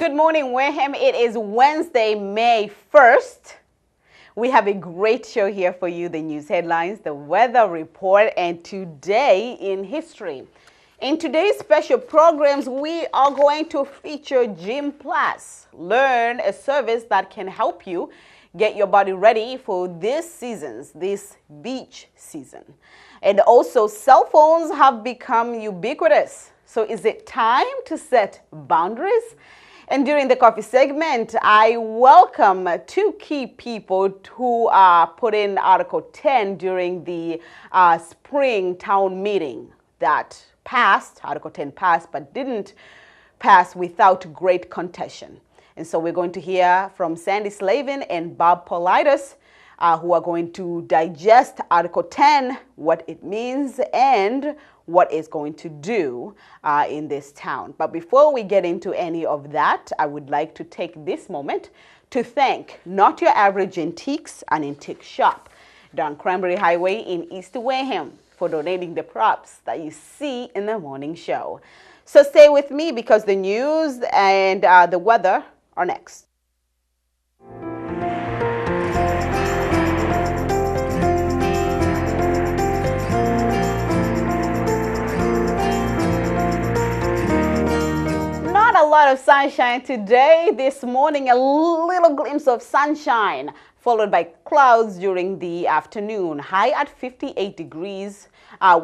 Good morning, Wareham. It is Wednesday, May 1st. We have a great show here for you, the news headlines, the weather report, and today in history. In today's special programs, we are going to feature Gym Plus. Learn a service that can help you get your body ready for this beach season. And also, cell phones have become ubiquitous. So is it time to set boundaries? And during the coffee segment, I welcome two key people who put in Article 10 during the spring town meeting that passed. Article 10 passed, but didn't pass without great contention. And so we're going to hear from Sandy Slavin and Bob Paulides, who are going to digest Article 10, what it means, and what it's going to do in this town. But before we get into any of that, I would like to take this moment to thank Not Your Average Antiques, an antique shop down Cranberry Highway in East Wareham, for donating the props that you see in the morning show. So stay with me because the news and the weather are next. Not a lot of sunshine today. This morning, a little glimpse of sunshine, followed by clouds during the afternoon. High at 58 degrees,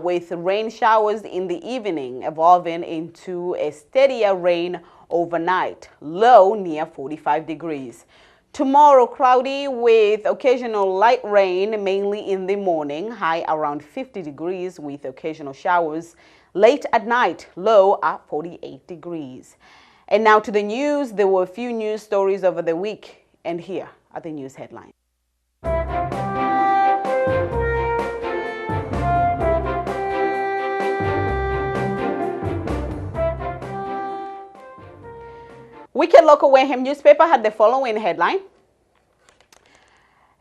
with rain showers in the evening, evolving into a steadier rain overnight. Low near 45 degrees. Tomorrow, cloudy with occasional light rain, mainly in the morning. High around 50 degrees with occasional showers. Late at night, low at 48 degrees. And now to the news. There were a few news stories over the week, and here are the news headlines. Weekend Local Wareham newspaper had the following headline.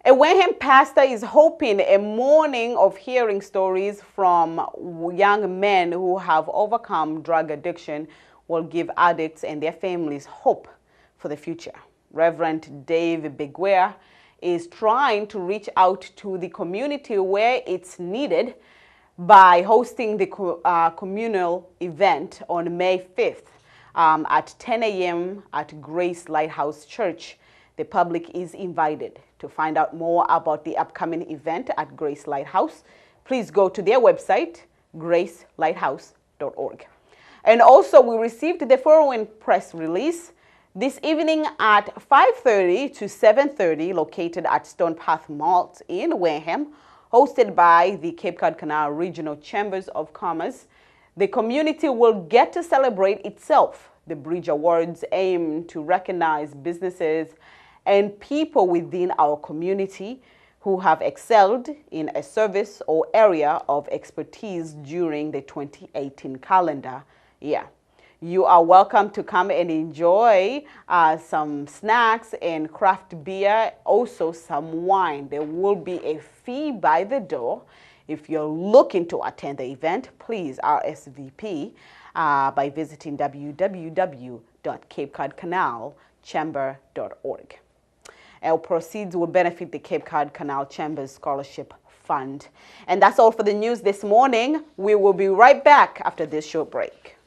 A Wareham pastor is hoping a morning of hearing stories from young men who have overcome drug addiction will give addicts and their families hope for the future. Reverend Dave Beguer is trying to reach out to the community where it's needed by hosting the communal event on May 5th at 10 a.m. at Grace Lighthouse Church. The public is invited. To find out more about the upcoming event at Grace Lighthouse, please go to their website, gracelighthouse.org. And also, we received the following press release this evening at 5:30 to 7:30, located at Stone Path Malt in Wareham, hosted by the Cape Cod Canal Regional Chambers of Commerce. The community will get to celebrate itself. The Bridge Awards aim to recognize businesses and people within our community who have excelled in a service or area of expertise during the 2018 calendar year. You are welcome to come and enjoy some snacks and craft beer, also some wine. There will be a fee by the door. If you're looking to attend the event, please RSVP by visiting www.capecodcanalchamber.org. Our proceeds will benefit the Cape Cod Canal Chambers Scholarship Fund. And that's all for the news this morning. We will be right back after this short break.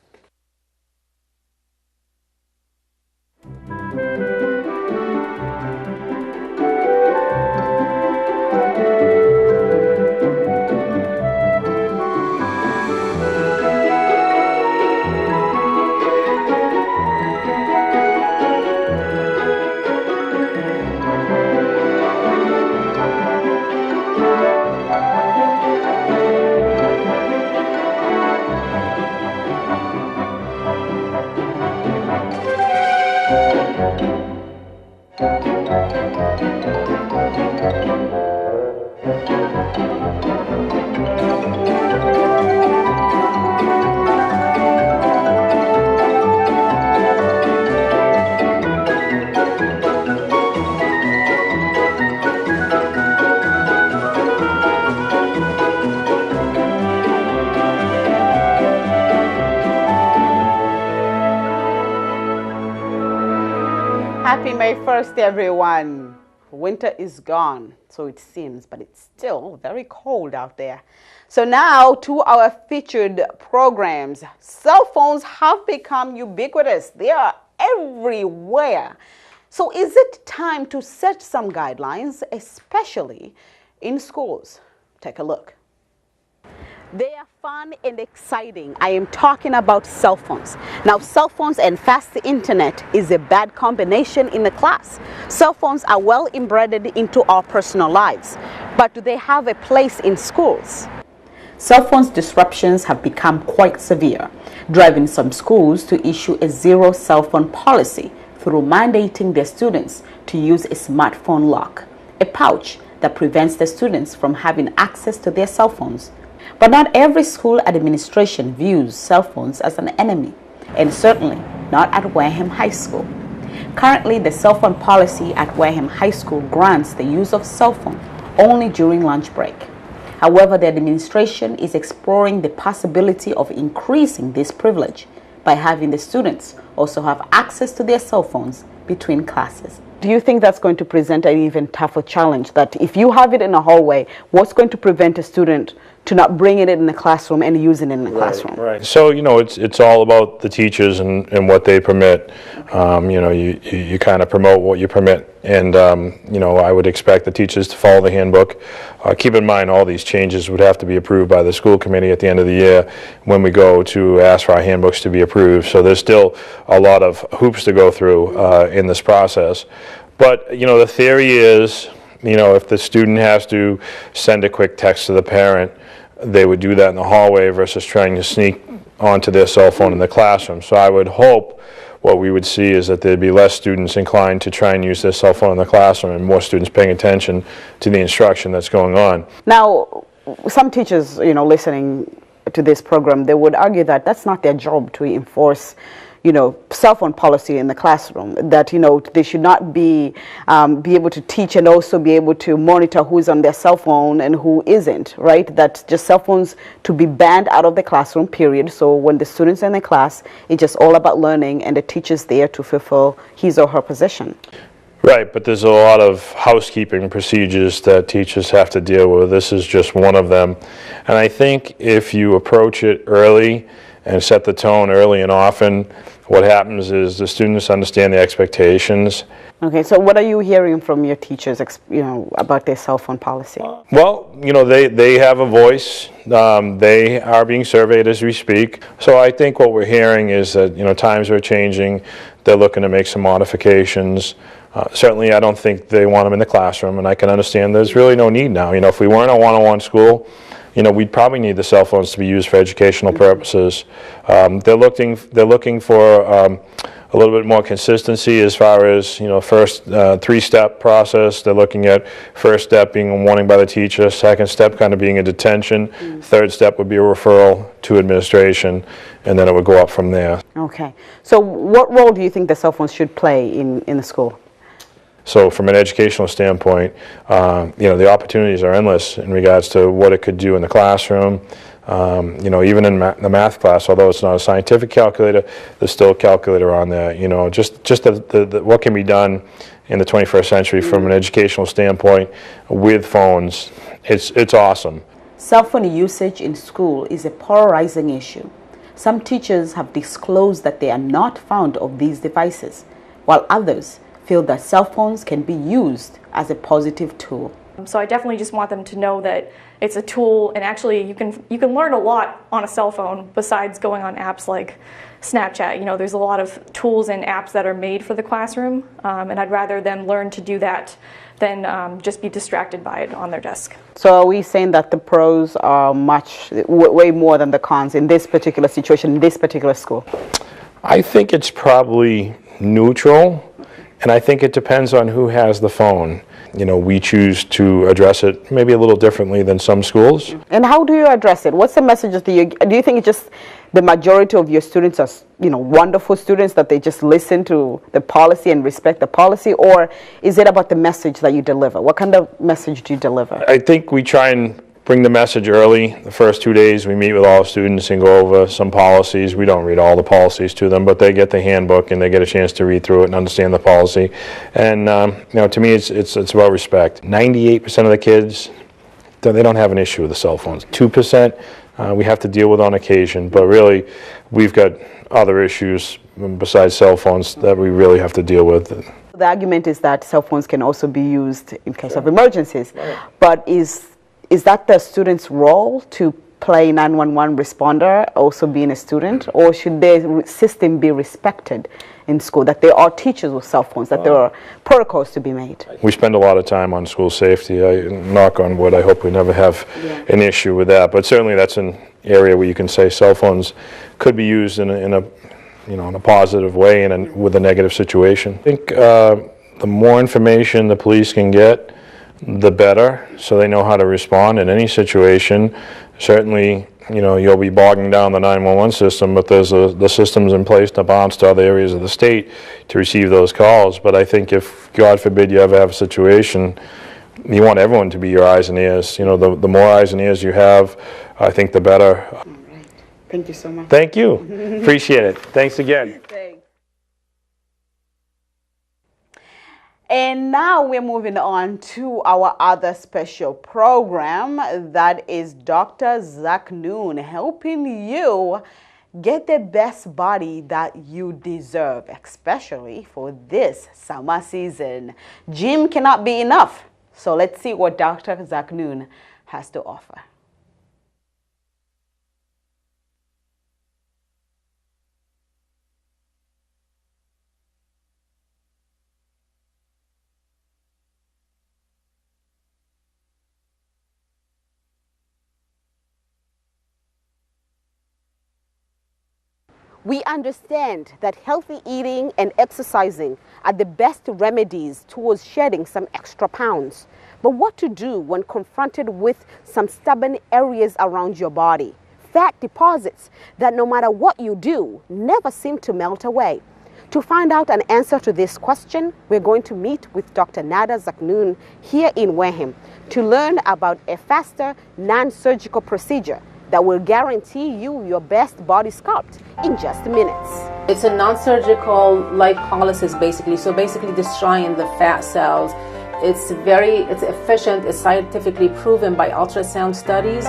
Happy May 1st, everyone. Winter is gone, so it seems, but it's still very cold out there. So now to our featured programs. Cell phones have become ubiquitous. They are everywhere. So is it time to set some guidelines, especially in schools? Take a look. They are fun and exciting. I am talking about cell phones. Now, cell phones and fast internet is a bad combination in the class. Cell phones are well embedded into our personal lives, but do they have a place in schools? Cell phones disruptions have become quite severe, driving some schools to issue a zero cell phone policy through mandating their students to use a smartphone lock, a pouch that prevents the students from having access to their cell phones. But not every school administration views cell phones as an enemy, and certainly not at Wareham High School. Currently, the cell phone policy at Wareham High School grants the use of cell phone only during lunch break. However, the administration is exploring the possibility of increasing this privilege by having the students also have access to their cell phones between classes. Do you think that's going to present an even tougher challenge, that if you have it in a hallway, what's going to prevent a student to not bringing it in the classroom and using it in the classroom? Right. So, it's all about the teachers and what they permit. You kind of promote what you permit. And, I would expect the teachers to follow the handbook. Keep in mind, all these changes would have to be approved by the school committee at the end of the year when we go to ask for our handbooks to be approved. So there's still a lot of hoops to go through in this process. But, the theory is, if the student has to send a quick text to the parent, they would do that in the hallway versus trying to sneak onto their cell phone in the classroom. So I would hope what we would see is that there'd be less students inclined to try and use their cell phone in the classroom and more students paying attention to the instruction that's going on. Now, some teachers, listening to this program, they would argue that that's not their job to enforce cell phone policy in the classroom, that, they should not be able to teach and also be able to monitor who's on their cell phone and who isn't, right? That just cell phones to be banned out of the classroom, period. So when the students are in the class, it's just all about learning and the teacher's there to fulfill his or her position. Right, but there's a lot of housekeeping procedures that teachers have to deal with. This is just one of them. And I think if you approach it early and set the tone early and often, what happens is the students understand the expectations. Okay, so what are you hearing from your teachers, about their cell phone policy? Well, they have a voice. They are being surveyed as we speak. So I think what we're hearing is that, times are changing. They're looking to make some modifications. Certainly, I don't think they want them in the classroom, and I can understand there's really no need now. If we weren't a one-on-one school, we'd probably need the cell phones to be used for educational purposes. They're looking for a little bit more consistency as far as, first three-step process. They're looking at first step being a warning by the teacher, second step kind of being a detention, third step would be a referral to administration, and then it would go up from there. Okay. So what role do you think the cell phones should play in the school? So from an educational standpoint, the opportunities are endless in regards to what it could do in the classroom. Even in the math class, although it's not a scientific calculator, there's still a calculator on there. Just what can be done in the 21st century from an educational standpoint with phones, it's awesome. Cell phone usage in school is a polarizing issue. Some teachers have disclosed that they are not fond of these devices, while others feel that cell phones can be used as a positive tool. So I definitely just want them to know that it's a tool, and actually you can learn a lot on a cell phone besides going on apps like Snapchat. There's a lot of tools and apps that are made for the classroom, and I'd rather them learn to do that than just be distracted by it on their desk. So are we saying that the pros are way more than the cons in this particular situation, in this particular school? I think it's probably neutral. And I think it depends on who has the phone. We choose to address it maybe a little differently than some schools. And how do you address it? What's the message do you think it's just the majority of your students are, wonderful students, that they just listen to the policy and respect the policy, or is it about the message that you deliver? What kind of message do you deliver? I think we try and bring the message early. The first 2 days we meet with all the students and go over some policies. We don't read all the policies to them, but they get the handbook and they get a chance to read through it and understand the policy. And you know, to me it's about respect. 98% of the kids, they don't have an issue with the cell phones. 2% we have to deal with on occasion, but really we've got other issues besides cell phones that we really have to deal with. The argument is that cell phones can also be used in case of emergencies, but is that the student's role to play 911 responder, also being a student, or should their system be respected in school, that there are teachers with cell phones, that there are protocols to be made? We spend a lot of time on school safety. I knock on wood, I hope we never have an issue with that, but certainly that's an area where you can say cell phones could be used in a you know, in a positive way and with a negative situation. I think the more information the police can get, the better, so they know how to respond in any situation. Certainly, you know, you'll be bogging down the 911 system, but there's the systems in place to bounce to other areas of the state to receive those calls. But I think if, God forbid, you ever have a situation, you want everyone to be your eyes and ears. You know, the more eyes and ears you have, I think the better. All right. Thank you so much. Thank you. Appreciate it. Thanks again. Thanks. And now we're moving on to our other special program, that is Dr. Zach Noon, helping you get the best body that you deserve, especially for this summer season. Gym cannot be enough. So let's see what Dr. Zach Noon has to offer. We understand that healthy eating and exercising are the best remedies towards shedding some extra pounds. But what to do when confronted with some stubborn areas around your body? Fat deposits that no matter what you do, never seem to melt away. To find out an answer to this question, we're going to meet with Dr. Nada Zaknoon here in Wareham to learn about a faster, non-surgical procedure that will guarantee you your best body sculpt in just minutes. It's a non-surgical lipolysis basically, so basically destroying the fat cells. It's efficient, it's scientifically proven by ultrasound studies.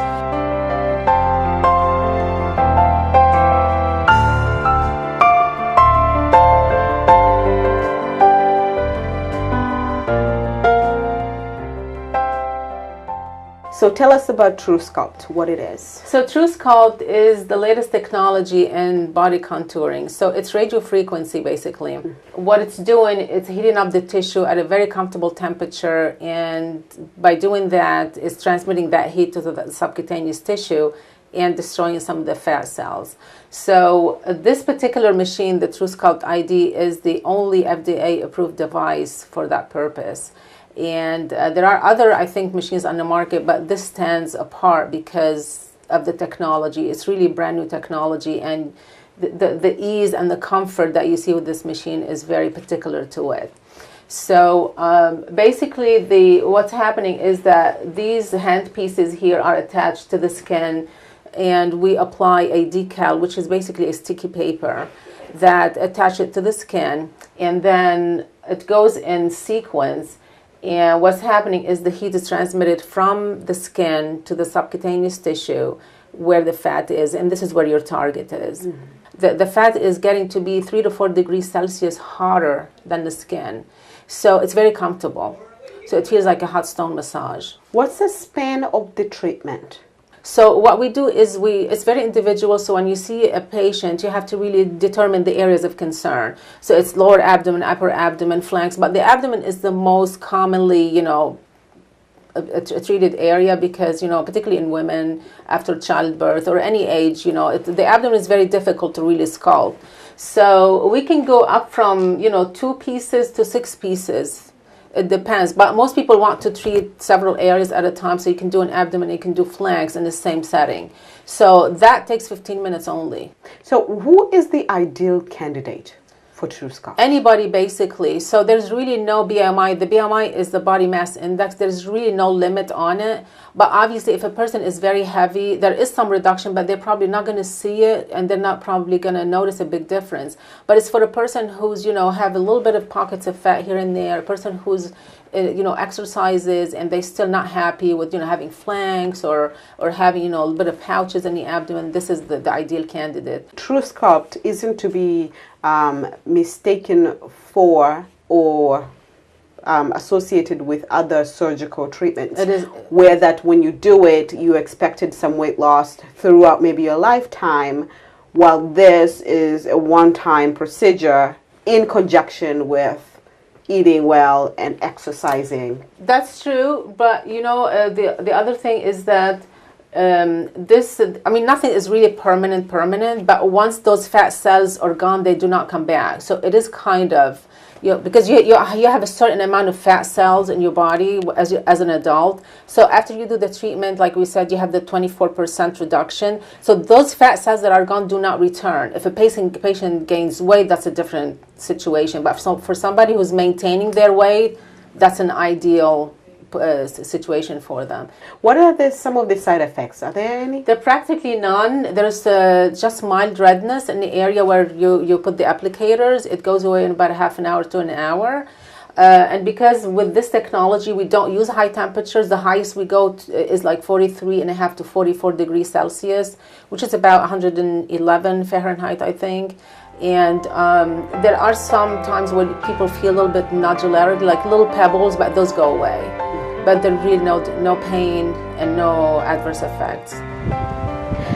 So tell us about TrueSculpt, what it is. So TrueSculpt is the latest technology in body contouring. So it's radio frequency basically. What it's doing, it's heating up the tissue at a very comfortable temperature, and by doing that, it's transmitting that heat to the subcutaneous tissue and destroying some of the fat cells. So this particular machine, the TrueSculpt ID, is the only FDA approved device for that purpose. And there are other, I think, machines on the market, but this stands apart because of the technology. It's really brand new technology, and the ease and the comfort that you see with this machine is very particular to it. So basically what's happening is that these hand pieces here are attached to the skin, and we apply a decal, which is basically a sticky paper, that attach it to the skin, and then it goes in sequence. And what's happening is the heat is transmitted from the skin to the subcutaneous tissue where the fat is, and this is where your target is. The fat is getting to be 3 to 4 degrees Celsius hotter than the skin. So it's very comfortable. So it feels like a hot stone massage. What's the span of the treatment? So what we do is it's very individual. So when you see a patient, you have to really determine the areas of concern. So it's lower abdomen, upper abdomen, flanks, but the abdomen is the most commonly, you know, a treated area because, you know, particularly in women after childbirth or any age, you know, the abdomen is very difficult to really sculpt. So we can go up from, you know, 2 pieces to 6 pieces. It depends, but most people want to treat several areas at a time, so you can do an abdomen, you can do flanks in the same setting. So that takes 15 minutes only. So who is the ideal candidate? for TrueSculpt? Anybody basically. So there's really no BMI. The BMI is the body mass index. There's really no limit on it. But obviously if a person is very heavy, there is some reduction, but they're probably not going to see it and they're not probably going to notice a big difference. But it's for a person who's, have a little bit of pockets of fat here and there, a person who's exercises and they're still not happy with, having flanks or having, a little bit of pouches in the abdomen. This is the ideal candidate. TrueSculpt isn't to be mistaken for or associated with other surgical treatments. It is. Where that when you do it, you expected some weight loss throughout maybe your lifetime, while this is a one-time procedure in conjunction with eating well and exercising. That's true, but the other thing is that nothing is really permanent, but once those fat cells are gone, they do not come back. So it is kind of, because you have a certain amount of fat cells in your body as an adult. So after you do the treatment, like we said, you have the 24% reduction. So those fat cells that are gone do not return. If a patient gains weight, that's a different situation. But for somebody who's maintaining their weight, that's an ideal situation for them. What are some of the side effects? Are there any? There are practically none. There's just mild redness in the area where you put the applicators. It goes away in about a half an hour to an hour. And because with this technology, we don't use high temperatures, the highest we go is like 43.5 to 44 degrees Celsius, which is about 111 Fahrenheit, I think. And there are some times when people feel a little bit nodularity, like little pebbles, but those go away. But there really no pain and no adverse effects.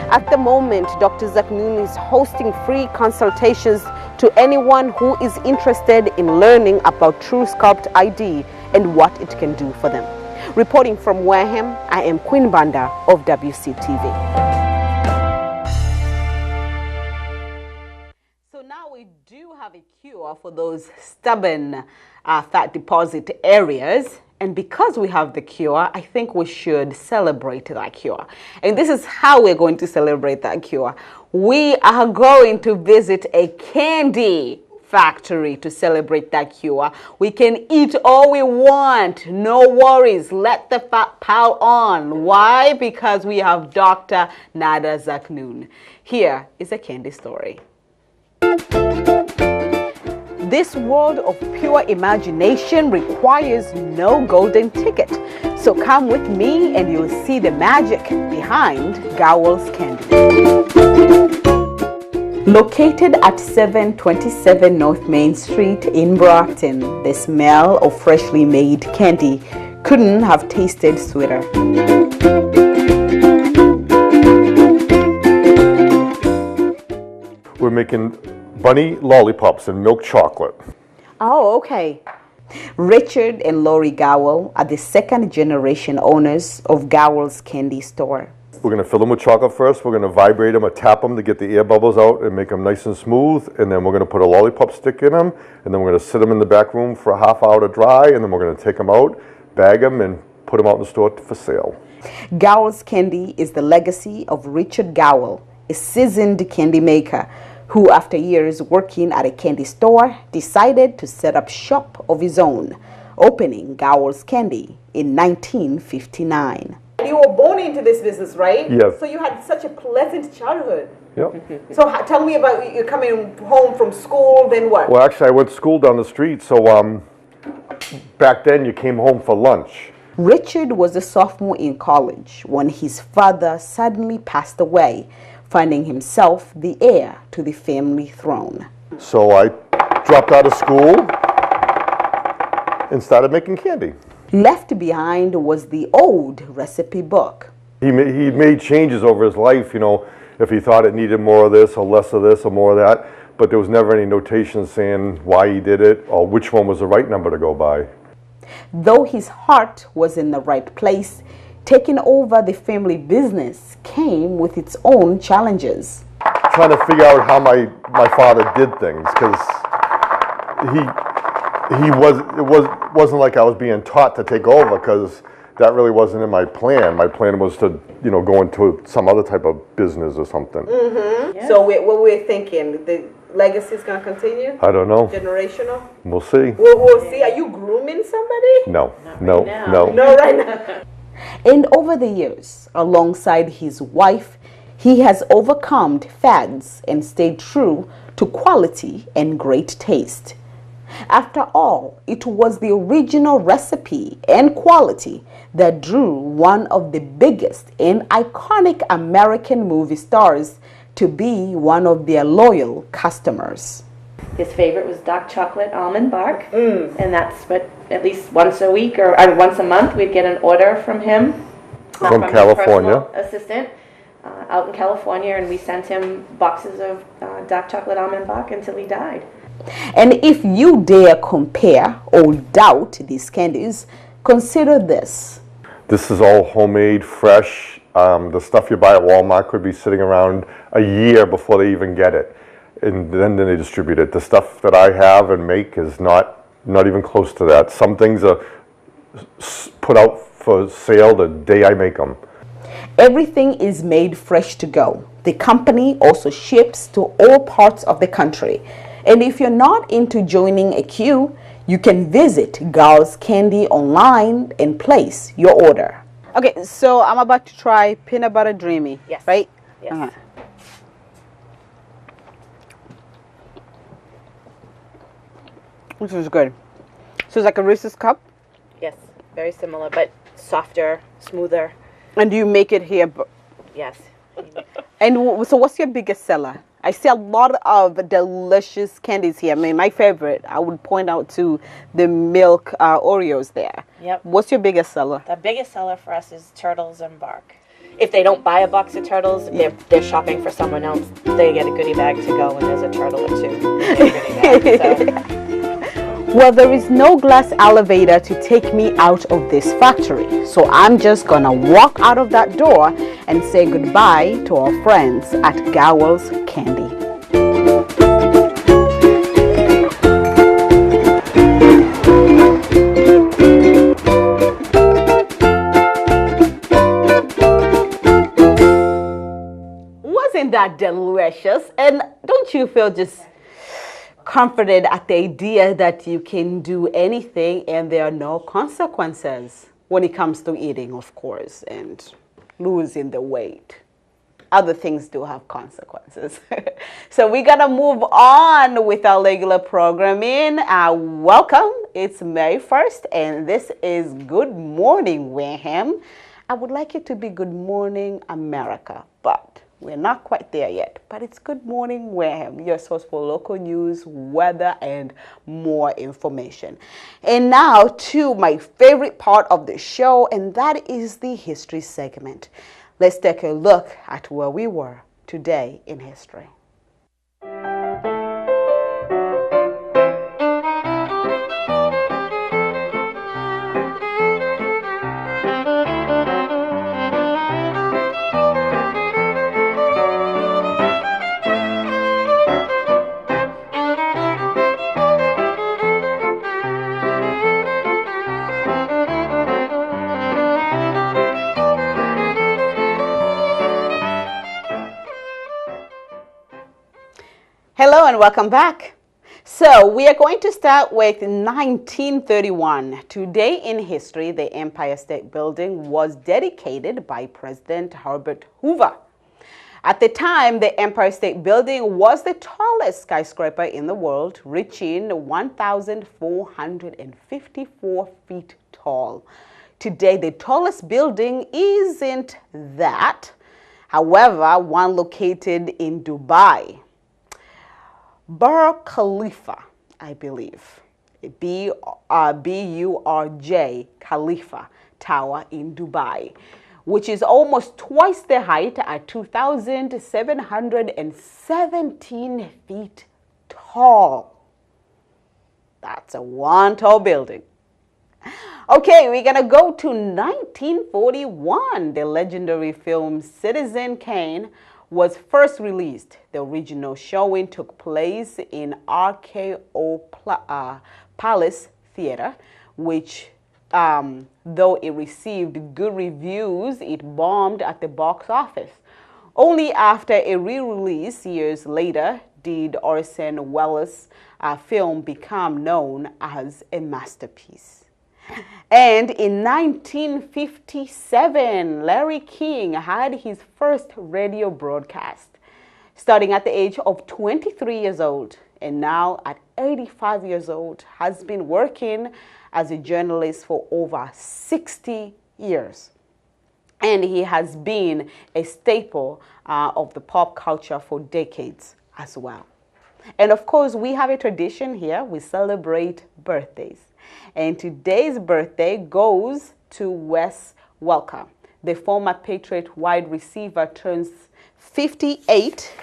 At the moment, Dr. Zaknoun is hosting free consultations to anyone who is interested in learning about TrueSculpt ID and what it can do for them. Reporting from Wareham, I am Queen Banda of WCTV. So now we do have a cure for those stubborn fat deposit areas. And because we have the cure, I think we should celebrate that cure. And this is how we're going to celebrate that cure. We are going to visit a candy factory to celebrate that cure. We can eat all we want. No worries. Let the fat pile on. Why? Because we have Dr. Nada Zaknoun. Here is a candy story. This world of pure imagination requires no golden ticket. So come with me and you'll see the magic behind Gowell's Candy. Located at 727 North Main Street in Brockton, the smell of freshly made candy couldn't have tasted sweeter. We're making bunny lollipops and milk chocolate. Oh, okay. Richard and Lori Gowell are the second generation owners of Gowell's Candy Store. We're going to fill them with chocolate first. We're going to vibrate them or tap them to get the air bubbles out and make them nice and smooth. And then we're going to put a lollipop stick in them. And then we're going to sit them in the back room for a half hour to dry. And then we're going to take them out, bag them, and put them out in the store for sale. Gowell's Candy is the legacy of Richard Gowell, a seasoned candy maker who, after years working at a candy store, decided to set up shop of his own, opening Gowell's Candy in 1959. You were born into this business, right? Yes. So you had such a pleasant childhood. Yep. So tell me about you coming home from school, then what? Well, actually, I went to school down the street. So back then, you came home for lunch. Richard was a sophomore in college when his father suddenly passed away, finding himself the heir to the family throne. So I dropped out of school and started making candy. Left behind was the old recipe book. He made changes over his life, if he thought it needed more of this or less of this or more of that, but there was never any notation saying why he did it or which one was the right number to go by. Though his heart was in the right place, taking over the family business came with its own challenges. Trying to figure out how my father did things, because it wasn't like I was being taught to take over, because that really wasn't in my plan. My plan was to go into some other type of business or something. Mm-hmm. Yes. So what we're thinking, legacy is going to continue? I don't know. Generational? We'll see. We'll see. Are you grooming somebody? No, Not no, right now. no. No, right now. And over the years, alongside his wife, he has overcome fads and stayed true to quality and great taste. After all, it was the original recipe and quality that drew one of the biggest and iconic American movie stars to be one of their loyal customers. His favorite was dark chocolate almond bark, and that's what at least once a week or once a month we'd get an order from him, From his California. personal assistant out in California, and we sent him boxes of dark chocolate almond bark until he died. And if you dare compare or doubt these candies, consider this. This is all homemade, fresh. The stuff you buy at Walmart could be sitting around a year before they even get it. And then they distribute it. The stuff that I have and make is not even close to that. Some things are put out for sale the day I make them. Everything is made fresh to go. The company also ships to all parts of the country. And if you're not into joining a queue, you can visit Gal's Candy online and place your order. Okay, so I'm about to try peanut butter dreamy. Yes. Right? Yes. Uh-huh. This is good. So it's like a Reese's cup. Yes, very similar, but softer, smoother. And do you make it here? Yes. And so what's your biggest seller? I see a lot of delicious candies here. I mean, my favorite, I would point out to the milk Oreos there. Yep. What's your biggest seller? The biggest seller for us is turtles and bark. If they don't buy a box of turtles, they're shopping for someone else. They get a goodie bag to go, and there's a turtle or two in their goodie bag. So. Well, there is no glass elevator to take me out of this factory. So I'm just gonna walk out of that door and say goodbye to our friends at Gal's Candy. Wasn't that delicious? And don't you feel just comforted at the idea that you can do anything and there are no consequences when it comes to eating, of course, and losing the weight. Other things do have consequences. So we're gonna move on with our regular programming. Welcome, it's May 1st and this is Good Morning Wareham. I would like it to be Good Morning America, but we're not quite there yet, but it's Good Morning Wareham, your source for local news, weather, and more information. And now to my favorite part of the show, and that is the history segment. Let's take a look at where we were today in history. Hello and welcome back. So we are going to start with 1931. Today in history, the Empire State Building was dedicated by President Herbert Hoover. At the time, the Empire State Building was the tallest skyscraper in the world, reaching 1,454 feet tall. Today, the tallest building isn't that. However, one located in Dubai. Burj Khalifa, I believe, B-U-R-J, Khalifa Tower in Dubai, which is almost twice the height at 2,717 feet tall. That's a one tall building. Okay, we're gonna go to 1941. The legendary film Citizen Kane was first released. The original showing took place in RKO Palace Theater, which, though it received good reviews, it bombed at the box office. Only after a re-release years later did Orson Welles' film become known as a masterpiece. And in 1957, Larry King had his first radio broadcast, starting at the age of 23 years old, and now at 85 years old, has been working as a journalist for over 60 years. And he has been a staple of the pop culture for decades as well. And of course, we have a tradition here. We celebrate birthdays. And today's birthday goes to Wes Welker. The former Patriot wide receiver turns 38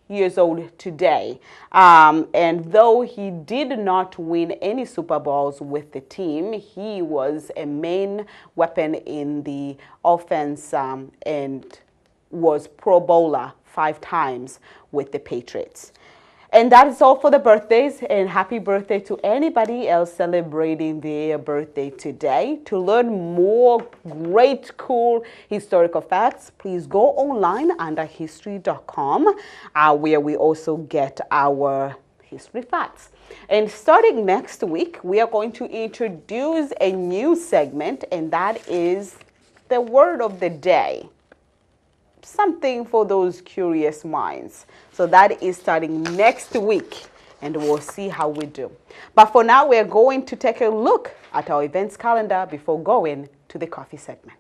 years old today. And though he did not win any Super Bowls with the team, he was a main weapon in the offense and was Pro Bowler 5 times with the Patriots. And that is all for the birthdays, and happy birthday to anybody else celebrating their birthday today. To learn more great, cool historical facts, please go online under history.com, where we also get our history facts. And starting next week, we are going to introduce a new segment, and that is the word of the day. Something for those curious minds. So that is starting next week, and we'll see how we do. But for now, we're going to take a look at our events calendar before going to the coffee segment.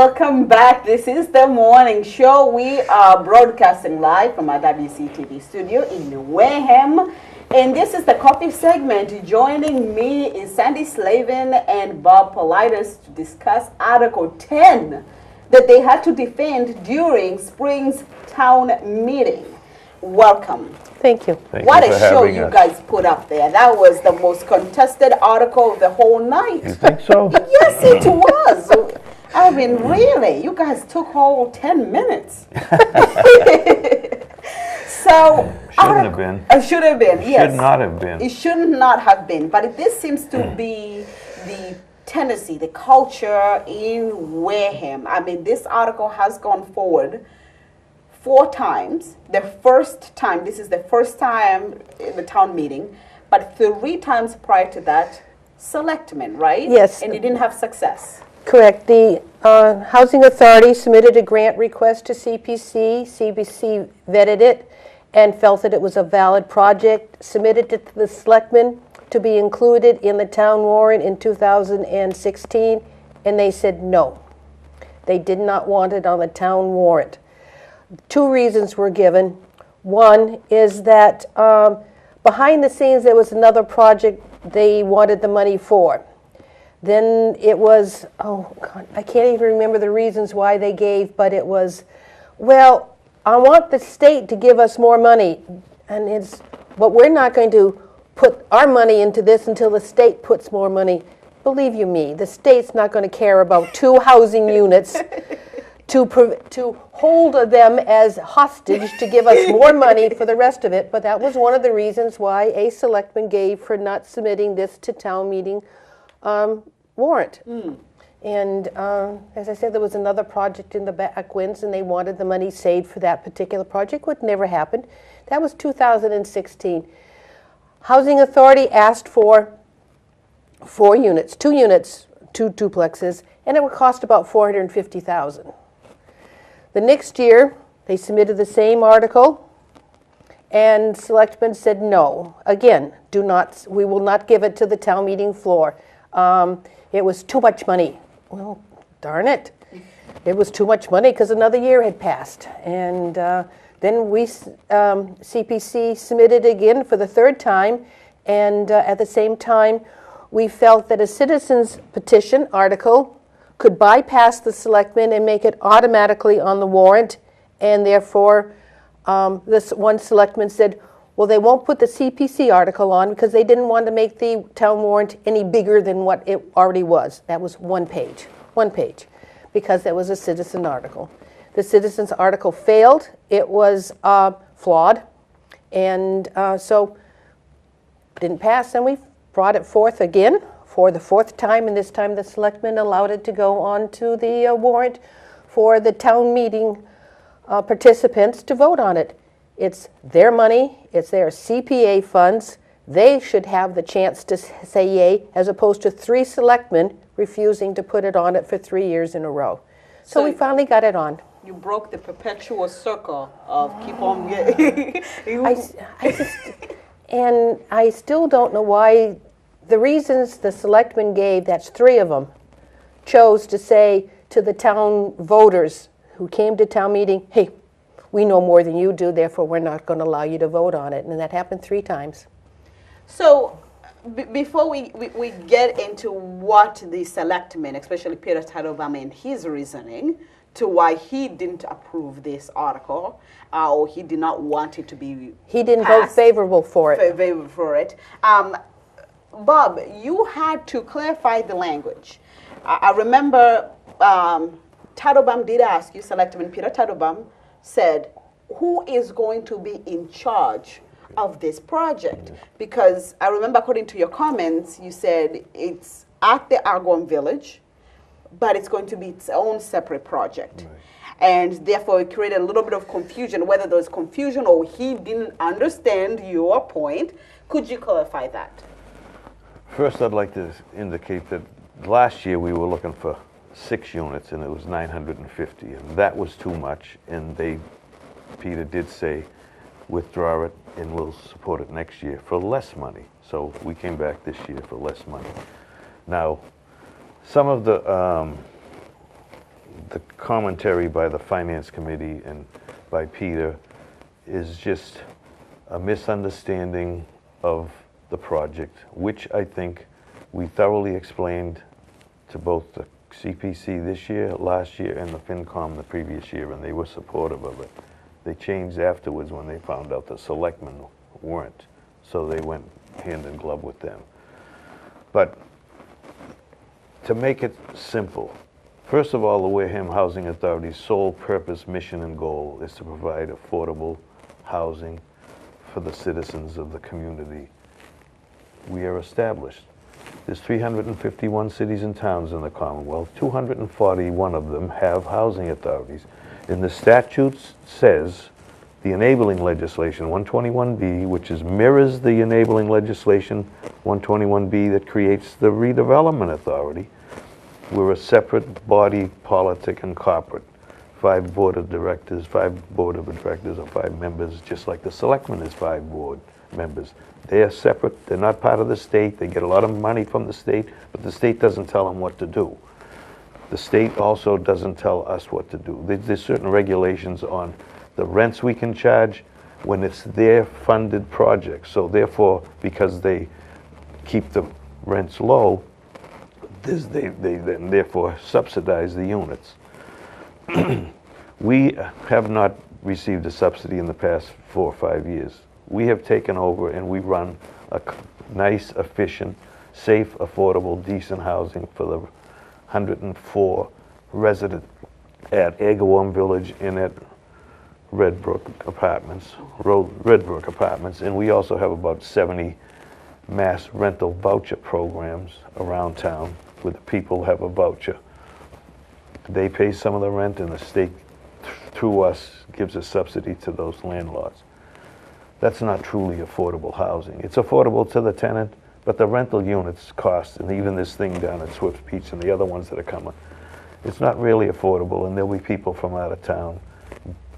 welcome back. This is the morning show. We are broadcasting live from our WCTV studio in Wareham. And this is the coffee segment. Joining me is Sandy Slavin and Bob Politis to discuss Article 10 that they had to defend during spring's town meeting. Welcome. Thank you. What a show you guys put up there. That was the most contested article of the whole night. You think so? Yes, it was. I mean, really, you guys took all 10 minutes. So, Shouldn't have been. Should have been, yes. Should not have been. It should not have been. But this seems to be the tendency, the culture in Wareham. I mean, this article has gone forward 4 times. The first time, this is the first time in the town meeting, but 3 times prior to that, selectmen, right? Yes. And you didn't have success. Correct. The Housing Authority submitted a grant request to CPC. CPC vetted it and felt that it was a valid project, submitted it to the selectmen to be included in the town warrant in 2016, and they said no. They did not want it on the town warrant. 2 reasons were given. One is that behind the scenes there was another project they wanted the money for. Then it was, oh God, I can't even remember the reasons why they gave, but it was, well, I want the state to give us more money, but we're not going to put our money into this until the state puts more money. Believe you me, the state's not going to care about 2 housing units to hold them as hostage to give us more money for the rest of it. But that was one of the reasons why a selectman gave for not submitting this to town meeting warrant. And as I said, there was another project in the backwinds, and they wanted the money saved for that particular project, which never happened. That was 2016. Housing Authority asked for 4 units, 2 units, 2 duplexes, and it would cost about $450,000. The next year, they submitted the same article, and selectmen said no. Again, we will not give it to the town meeting floor. It was too much money. Well, darn it. It was too much money because another year had passed. And then CPC submitted again for the 3rd time, and at the same time, we felt that a citizen's petition article could bypass the selectmen and make it automatically on the warrant, and therefore this one selectman said, well, they won't put the CPC article on because they didn't want to make the town warrant any bigger than what it already was. That was 1 page, because that was a citizen article. The citizen's article failed. It was flawed, and so didn't pass, and we brought it forth again for the 4th time, and this time the selectmen allowed it to go on to the warrant for the town meeting participants to vote on it. It's their money, it's their CPA funds. They should have the chance to say yay, as opposed to 3 selectmen refusing to put it on it for 3 years in a row. So we finally got it on. You broke the perpetual circle of keep on getting. And I still don't know why the reasons the selectmen gave, that's 3 of them, chose to say to the town voters who came to town meeting, hey, we know more than you do, therefore we're not going to allow you to vote on it. And that happened 3 times. So before we get into what the selectmen, especially Peter Tattlebaum and his reasoning to why he didn't approve this article, or he did not want it to be He didn't vote favorable for it. Favorable for it. Bob, you had to clarify the language. I remember Tattlebaum did ask you, Selectman Peter Tattlebaum said, who is going to be in charge of this project? Because I remember, according to your comments, you said it's at the Argonne Village, but it's going to be its own separate project. Right. And therefore, it created a little bit of confusion, whether there was confusion or he didn't understand your point. Could you clarify that? First, I'd like to indicate that last year we were looking for 6 units, and it was 950, and that was too much. And Peter did say, withdraw it, and we'll support it next year for less money. So we came back this year for less money. Now, some of the the commentary by the Finance Committee and by Peter is just a misunderstanding of the project, which I think we thoroughly explained to both the CPC this year, last year, and the FinCom the previous year, and they were supportive of it. They changed afterwards when they found out the selectmen weren't, so they went hand in glove with them. But to make it simple, first of all, the Wareham Housing Authority's sole purpose, mission, and goal is to provide affordable housing for the citizens of the community. We are established. There's 351 cities and towns in the Commonwealth. 241 of them have housing authorities. And the statute says, the enabling legislation, 121B, which mirrors the enabling legislation, 121B, that creates the redevelopment authority. We're a separate body, politic and corporate. 5 board of directors, 5 board of directors or 5 members, just like the selectmen is 5 board members. They are separate, they're not part of the state, they get a lot of money from the state, but the state doesn't tell them what to do. The state also doesn't tell us what to do. There's certain regulations on the rents we can charge when it's their funded project. So therefore, because they keep the rents low, they then therefore subsidize the units. We have not received a subsidy in the past 4 or 5 years. We have taken over and we run a nice, efficient, safe, affordable, decent housing for the 104 residents at Agawam Village and at Redbrook Apartments, Redbrook Apartments, and we also have about 70 mass rental voucher programs around town where the people have a voucher. They pay some of the rent and the state, through us, gives a subsidy to those landlords. That's not truly affordable housing. It's affordable to the tenant, but the rental units cost, and even this thing down at Swift's Beach and the other ones that are coming, it's not really affordable, and there'll be people from out of town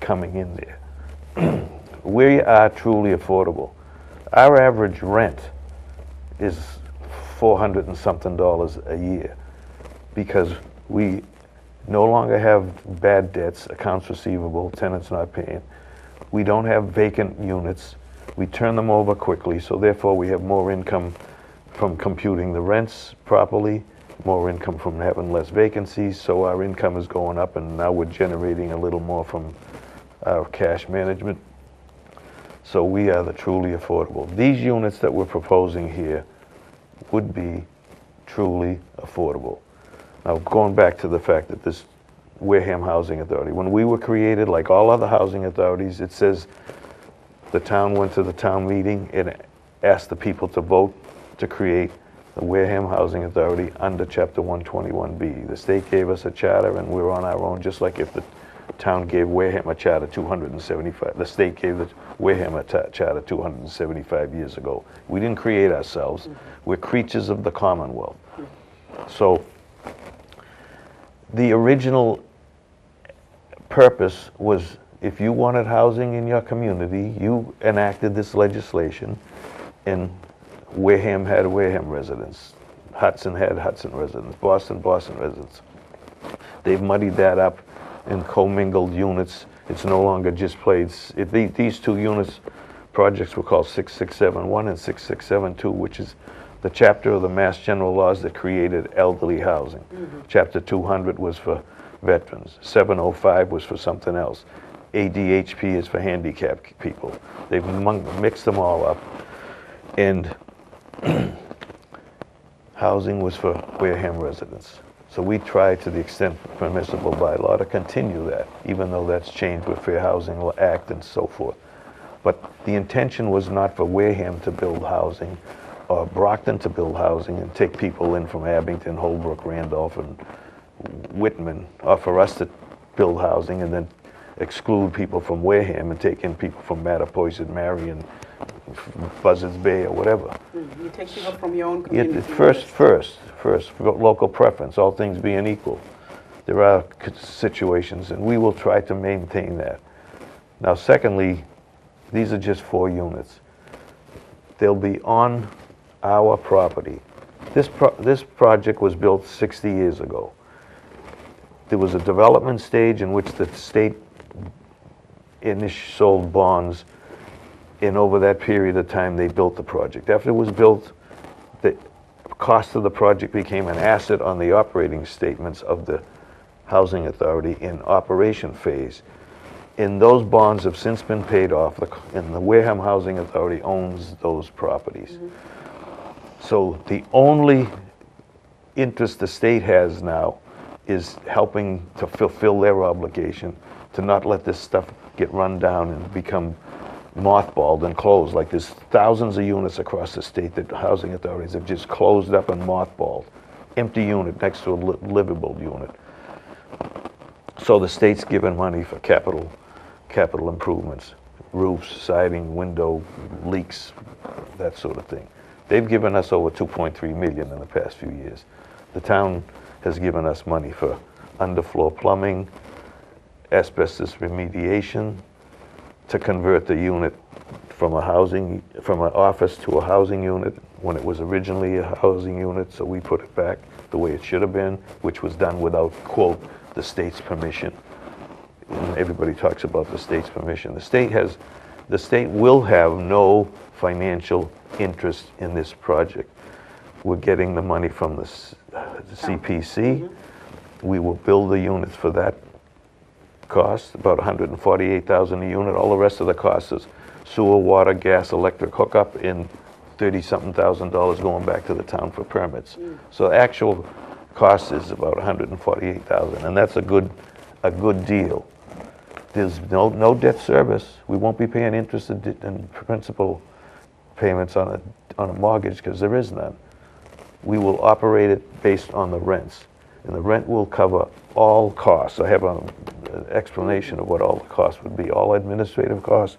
coming in there. We are truly affordable. Our average rent is $400 and something a year because we no longer have bad debts, accounts receivable, tenants not paying. We don't have vacant units. We turn them over quickly, so therefore we have more income from computing the rents properly, more income from having less vacancies, so our income is going up, and now we're generating a little more from our cash management. So we are the truly affordable. These units that we're proposing here would be truly affordable. Now, going back to the fact that this Wareham Housing Authority, when we were created, like all other housing authorities, it says the town went to the town meeting and asked the people to vote to create the Wareham Housing Authority under Chapter 121B. The state gave us a charter and we're on our own, just like if the town gave Wareham a charter 275, the state gave the Wareham a charter 275 years ago. We didn't create ourselves. We're creatures of the Commonwealth. So the original purpose was, if you wanted housing in your community, you enacted this legislation, and Wareham had Wareham residents, Hudson had Hudson residents, Boston residents. They've muddied that up and commingled units. It's no longer just these 2 units projects were called 6671 and 6672, which is the chapter of the Mass General Laws that created elderly housing. Chapter 200 was for veterans. 705 was for something else. ADHP is for handicapped people. They've mixed them all up. And housing was for Wareham residents. So we try, to the extent permissible by law, to continue that, even though that's changed with Fair Housing Act and so forth. But the intention was not for Wareham to build housing or Brockton to build housing and take people in from Abington, Holbrook, Randolph, and Whitman, or for us to build housing and then exclude people from Wareham and take in people from Mattapoisett, Marion, Buzzards Bay, or whatever. You take people from your own community. First, local preference, all things being equal. There are situations, and we will try to maintain that. Now, secondly, these are just 4 units. They'll be on our property. This project was built 60 years ago. there was a development stage in which the state initially sold bonds, and over that period of time, they built the project. After it was built, the cost of the project became an asset on the operating statements of the Housing Authority in operation phase. And those bonds have since been paid off, and the Wareham Housing Authority owns those properties. So the only interest the state has now is helping to fulfill their obligation to not let this stuff get run down and become mothballed and closed. Like there's thousands of units across the state that housing authorities have just closed up and mothballed. Empty unit next to a livable unit. So the state's given money for capital improvements, roofs, siding, window, leaks, that sort of thing. They've given us over $2.3 million in the past few years. The town has given us money for underfloor plumbing, asbestos remediation, to convert the unit from an office to a housing unit when it was originally a housing unit, so we put it back the way it should have been, which was done without, quote, the state's permission. And everybody talks about the state's permission. The state will have no financial interest in this project. We're getting the money from the CPC. We will build the units for that cost, about $148,000 a unit. All the rest of the cost is sewer, water, gas, electric hookup, and $30-something thousand going back to the town for permits. So actual cost is about $148,000, and that's a good deal. There's no debt service. We won't be paying interest and principal payments on a mortgage because there is none. We will operate it based on the rents, and the rent will cover all costs. I have an explanation of what all the costs would be. All administrative costs,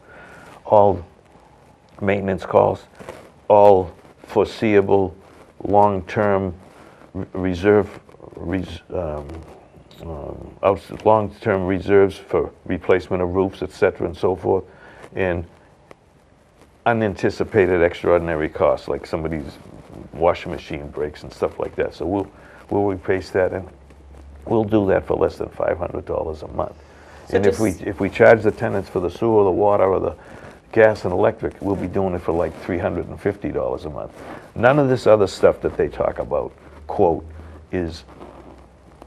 all maintenance costs, all foreseeable long-term long-term reserves for replacement of roofs, etc., and so forth, and unanticipated extraordinary costs like somebody's washing machine breaks and stuff like that. So we'll replace that, and we'll do that for less than $500 a month. So and if we charge the tenants for the sewer, the water, or the gas and electric, we'll be doing it for like $350 a month. None of this other stuff that they talk about, quote, is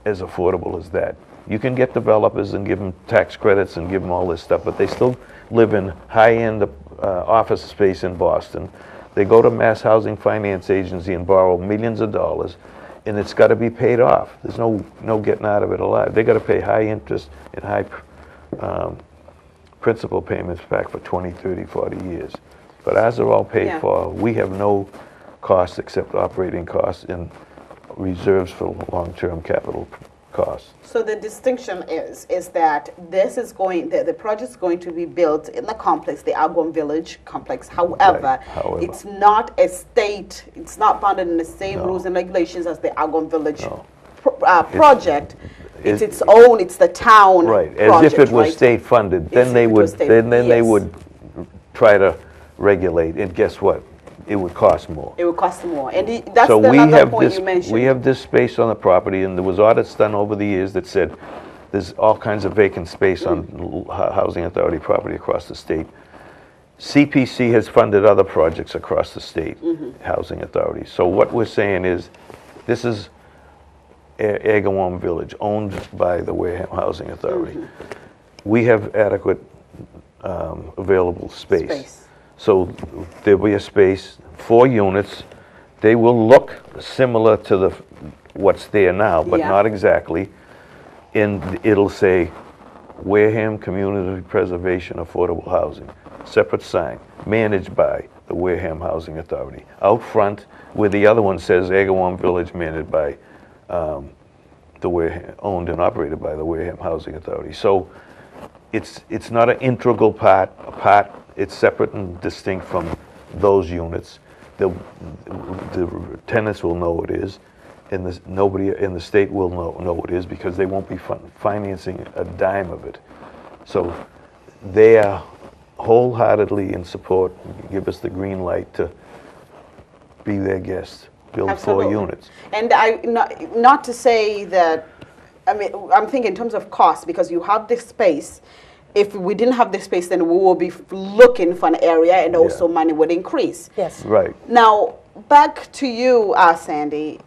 as affordable as that. You can get developers and give them tax credits and give them all this stuff, but they still live in high-end office space in Boston. They go to Mass Housing Finance Agency and borrow millions of dollars, and it's got to be paid off. There's no getting out of it alive. They got to pay high interest and high principal payments back for 20, 30, 40 years. But ours are all paid for. We have no costs except operating costs and reserves for long-term capital costs. So the distinction is that this is the project is going to be built in the complex, the Agawam Village complex. However, it's not it's not bounded in the same rules and regulations as the Agawam Village project. It's its own. It's the town. Right, project, as if it was state funded. Then they would they would try to regulate. And guess what? It would cost more. It would cost more, and that's so another point you mentioned. We have this space on the property, and there was audits done over the years that said there's all kinds of vacant space on housing authority property across the state. CPC has funded other projects across the state, housing authority. So what we're saying is, this is Agawam Village, owned by the Wareham Housing Authority. We have adequate available space. So there'll be a space, 4 units. They will look similar to what's there now, but not exactly. And it'll say Wareham Community Preservation Affordable Housing. Separate sign, managed by the Wareham Housing Authority. Out front, where the other one says Agawam Village, managed by the Wareham, owned and operated by the Wareham Housing Authority. So it's not an integral part. It's separate and distinct from those units. The tenants will know it is, and nobody in the state will know it is, because they won't be financing a dime of it. So they are wholeheartedly in support, give us the green light to be their guest, build 4 units. And not to say that I mean, I'm thinking in terms of cost, because you have this space. If we didn't have the space, then we will be looking for an area, and also money would increase. Yes. Right. Now, back to you, Sandy.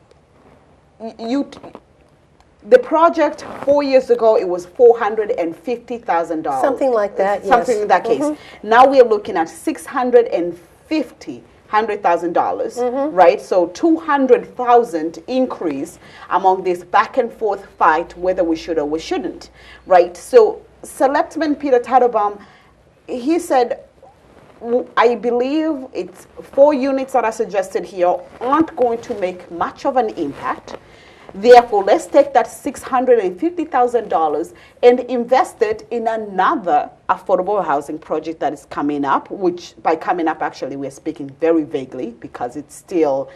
The project 4 years ago, it was $450,000. Something like that, Something yes. in that case. Now we are looking at $650,000, right? So 200,000 increase among this back and forth fight whether we should or we shouldn't, right? So Selectman Peter Tattlebaum, he said, I believe it's 4 units that are suggested here aren't going to make much of an impact. Therefore, let's take that $650,000 and invest it in another affordable housing project that is coming up, which by coming up, actually, we're speaking very vaguely because it's still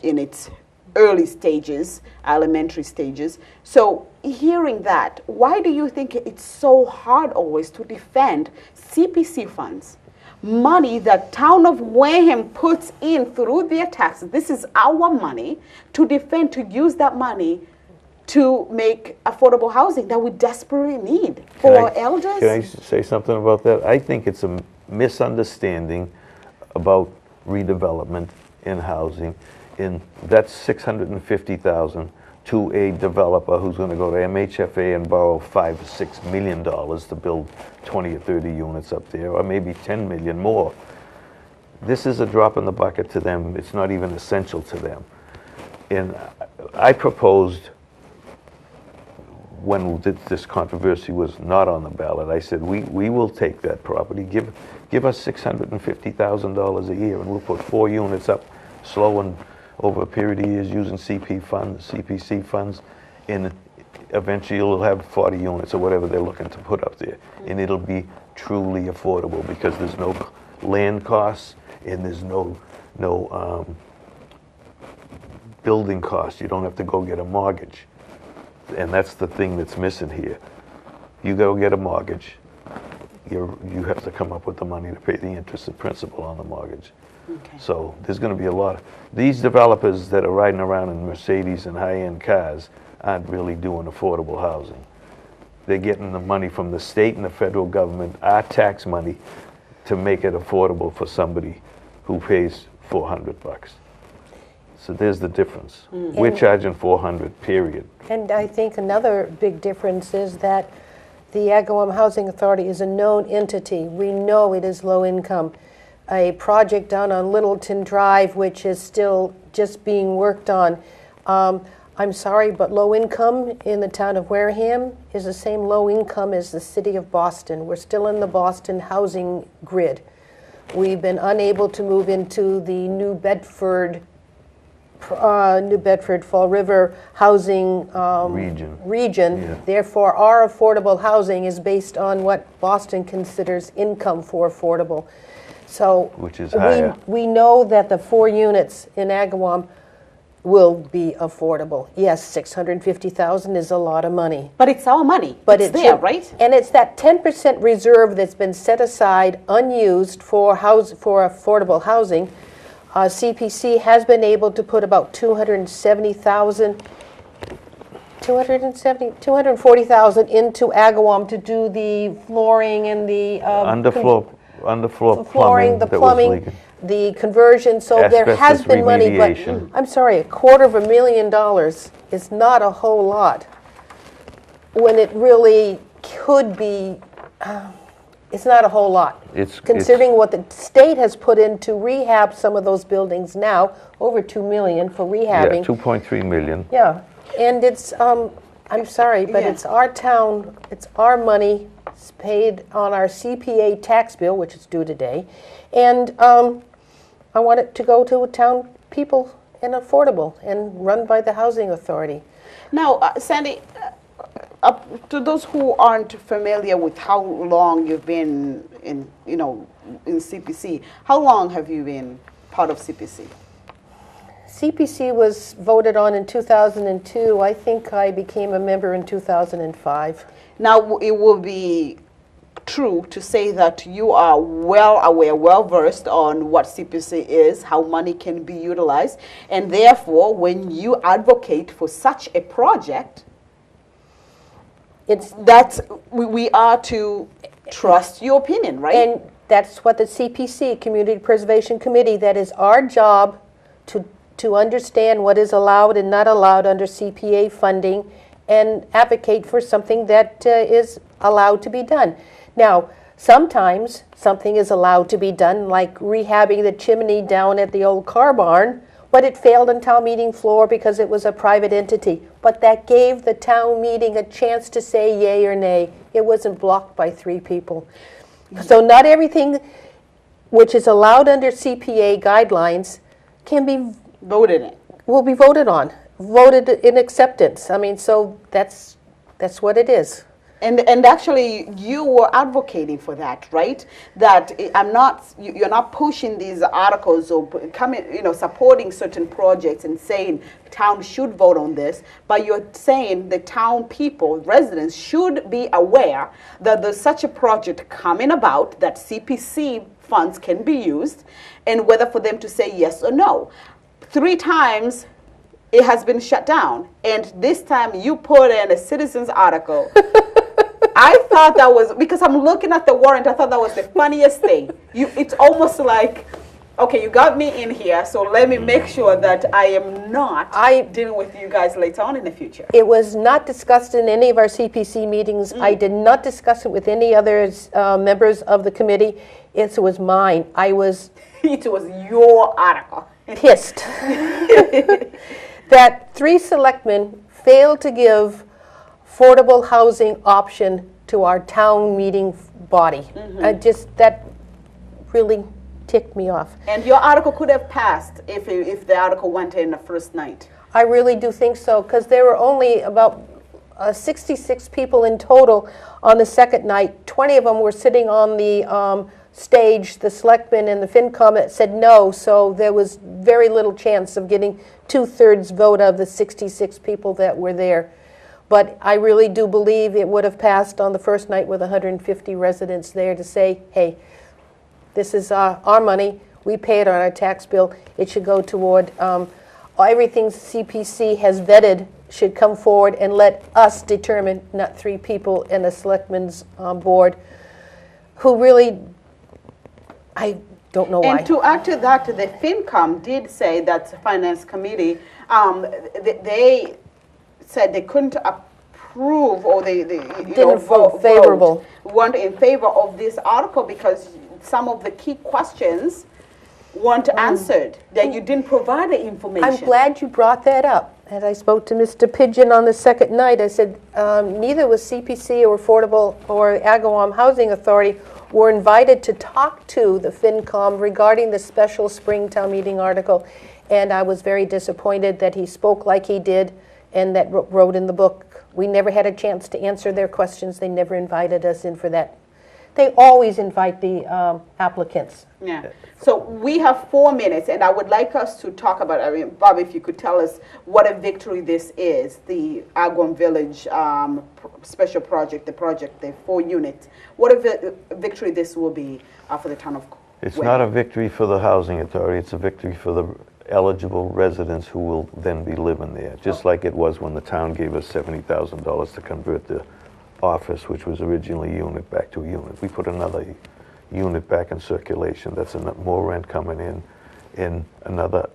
in its early stages, elementary stages. So hearing that, why do you think it's so hard always to defend CPC funds? Money that town of Wareham puts in through their taxes. This is our money to defend, to use that money to make affordable housing that we desperately need for our elders. Can I say something about that? I think it's a misunderstanding about redevelopment in housing. In that's $650,000 to a developer who's going to go to MHFA and borrow $5 or $6 million to build 20 or 30 units up there, or maybe 10 million more. This is a drop in the bucket to them. It's not even essential to them. And I proposed, when this controversy was not on the ballot, I said, we will take that property, give us $650,000 a year, and we'll put 4 units up, slow and over a period of years using CPC funds, and eventually you'll have 40 units or whatever they're looking to put up there. And it'll be truly affordable because there's no land costs and there's no building costs. You don't have to go get a mortgage. And that's the thing that's missing here. You go get a mortgage, you have to come up with the money to pay the interest and principal on the mortgage. Okay. So there's going to be a lot of these developers that are riding around in Mercedes and high-end cars aren't really doing affordable housing. They're getting the money from the state and the federal government, our tax money, to make it affordable for somebody who pays $400. So there's the difference. We're charging $400, period. And I think another big difference is that the Agawam Housing Authority is a known entity. We know it is low income. A project down on Littleton Drive, which is still just being worked on. I'm sorry, but low income in the town of Wareham is the same low income as the city of Boston. We're still in the Boston housing grid. We've been unable to move into the New Bedford Fall River housing region. Yeah. Therefore, our affordable housing is based on what Boston considers income for affordable. So Which is higher. We know that the 4 units in Agawam will be affordable. Yes, $650,000 is a lot of money. But it's our money. But it's there, right? And it's that 10% reserve that's been set aside unused for affordable housing. CPC has been able to put about $240,000 into Agawam to do the flooring and the Underfloor flooring, plumbing, the that was plumbing, leaking. the conversion. So there has Asbestos been money, but remediation. I'm sorry, $250,000 is not a whole lot when it really could be. It's not a whole lot. Considering what the state has put in to rehab some of those buildings now, over $2 million for rehabbing. Yeah, 2.3 million. Yeah, and it's, I'm sorry, but it's our town, it's our money, it's paid on our CPA tax bill, which is due today, and I want it to go to town people and affordable and run by the housing authority. Now, Sandy, to those who aren't familiar with how long you've been in CPC, how long have you been part of CPC? CPC was voted on in 2002. I think I became a member in 2005. Now, it will be true to say that you are well aware, well versed on what CPC is, how money can be utilized, and therefore, when you advocate for such a project, we are to trust your opinion, right? And that's what the CPC, Community Preservation Committee, that is our job to understand what is allowed and not allowed under CPA funding and advocate for something that is allowed to be done. Now, sometimes something is allowed to be done, like rehabbing the chimney down at the old car barn, but it failed on town meeting floor because it was a private entity. But that gave the town meeting a chance to say yay or nay. It wasn't blocked by 3 people. So not everything which is allowed under CPA guidelines can be will be voted on, voted in acceptance. I mean, so that's what it is. And actually, you were advocating for that, right? That you're not pushing these articles or supporting certain projects and saying town should vote on this, but you're saying the town people, residents, should be aware that there's such a project coming about, that CPC funds can be used, and whether for them to say yes or no. 3 times it has been shut down, and this time you put in a citizens article. I thought that was, because I'm looking at the warrant, I thought that was the funniest thing. It's almost like, okay, you got me in here, so let me make sure that I am not dealing with you guys later on in the future. It was not discussed in any of our CPC meetings. I did not discuss it with any other members of the committee. It was mine. It was your article. Pissed that 3 selectmen failed to give affordable housing option to our town meeting body. That really ticked me off. And your article could have passed if the article went in the first night. I really do think so, because there were only about 66 people in total on the second night. 20 of them were sitting on the stage, the selectmen and the FinCom that said no, so there was very little chance of getting 2/3 vote of the 66 people that were there. But I really do believe it would have passed on the first night with 150 residents there to say, hey, this is our money. We pay it on our tax bill. It should go toward everything CPC has vetted should come forward and let us determine, not 3 people in a selectmen's board who really, I don't know why. And to add to that, the FinCom did say that the Finance Committee, they said they couldn't approve, or they didn't vote favorable. Weren't in favor of this article because some of the key questions weren't answered, that you didn't provide the information. I'm glad you brought that up. And I spoke to Mr. Pigeon on the second night. I said, neither was CPC or Affordable or Agawam Housing Authority were invited to talk to the FinCom regarding the special spring town meeting article. And I was very disappointed that he spoke like he did and that wrote in the book. We never had a chance to answer their questions. They never invited us in for that. They always invite the applicants. Yeah. So we have 4 minutes, and I would like us to talk about, Bob, if you could tell us what a victory this is, the Agawam Village special project, the 4 units. What a victory this will be for the town of It's Wareham. not a victory for the housing authority, it's a victory for the eligible residents who will then be living there, just like it was when the town gave us $70,000 to convert the office, which was originally a unit, back to a unit. We put another unit back in circulation. That's more rent coming in, and another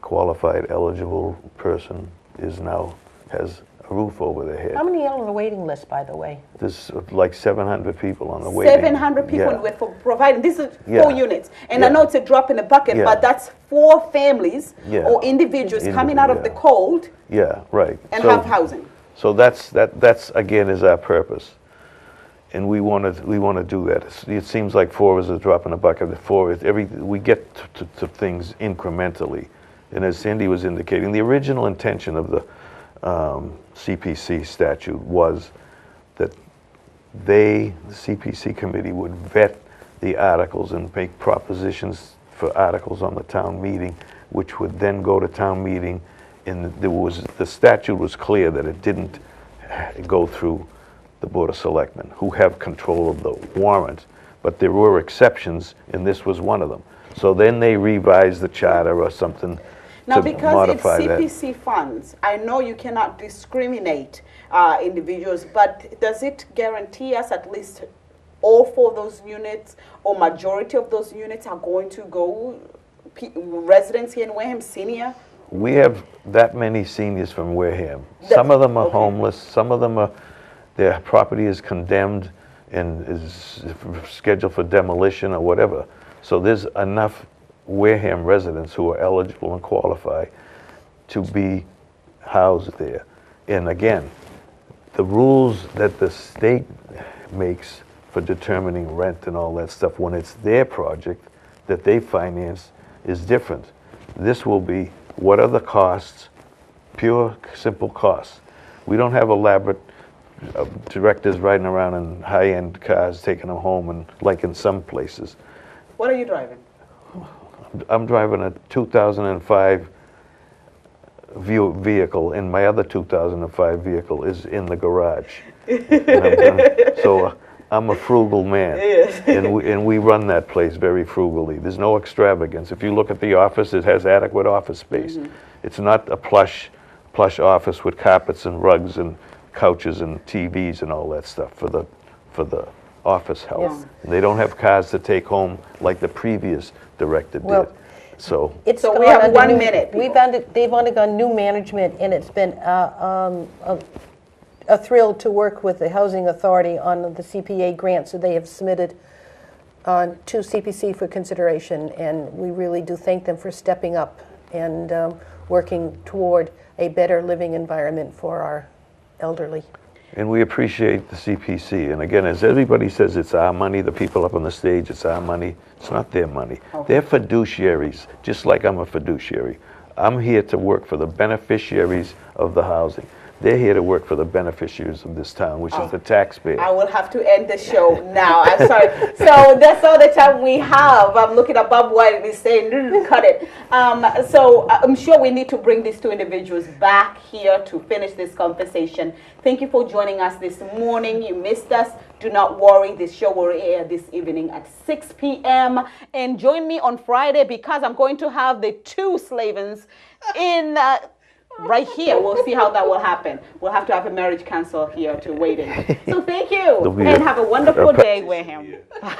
qualified eligible person has a roof over their head. How many are on the waiting list, by the way? There's like 700 people on the waiting. 700 people Yeah. for providing. This is 4 Yeah. units. And Yeah. I know it's a drop in the bucket, Yeah. but that's 4 families Yeah. or individuals coming out of the Yeah. cold Yeah, right. and So- have housing. So that's again is our purpose, and we want to do that. It seems like 4 is a drop in the bucket. We get to things incrementally, and as Sandy was indicating, the original intention of the CPC statute was that the CPC committee would vet the articles and make propositions for articles on the town meeting, which would then go to town meeting. And the statute was clear that it didn't go through the Board of Selectmen, who have control of the warrant, but there were exceptions, and this was one of them. So then they revised the charter or something. Now, to because modify it's that. CPC funds, I know you cannot discriminate individuals, but does it guarantee us at least all 4 of those units or majority of those units are going to go residents here in Wareham, senior? We have that many seniors from Wareham. Some of them are okay. homeless, some of them are, their property is condemned and is scheduled for demolition or whatever. So there's enough Wareham residents who are eligible and qualify to be housed there. And again, the rules that the state makes for determining rent and all that stuff, when it's their project that they finance, is different. This will be, what are the costs, pure, simple costs. We don't have elaborate directors riding around in high-end cars, taking them home, and like in some places. What are you driving? I'm driving a 2005 vehicle, and my other 2005 vehicle is in the garage. So I'm a frugal man, and we run that place very frugally. There's no extravagance. If you look at the office, it has adequate office space. It's not a plush office with carpets and rugs and couches and TVs and all that stuff for the office help. They don't have cars to take home like the previous director did. So It's So we gone have under 1 new- minute, They've undergone new management, and it's been a thrill to work with the Housing Authority on the CPA grants that they have submitted to CPC for consideration, and we really do thank them for stepping up and working toward a better living environment for our elderly. And we appreciate the CPC. And again, as everybody says, it's our money, the people up on the stage, it's our money. It's not their money. They're fiduciaries, just like I'm a fiduciary. I'm here to work for the beneficiaries of the housing. They're here to work for the beneficiaries of this town, which is the taxpayer. I will have to end the show now. I'm sorry. So that's all the time we have. I'm looking above what it is saying. Cut it. So I'm sure we need to bring these 2 individuals back here to finish this conversation. Thank you for joining us this morning. You missed us. Do not worry. This show will air this evening at 6 p.m. And join me on Friday because I'm going to have the 2 Slavens in... right here. We'll see how that will happen. We'll have to have a marriage council here to wait in. So thank you. And have a wonderful day, Wareham. Bye.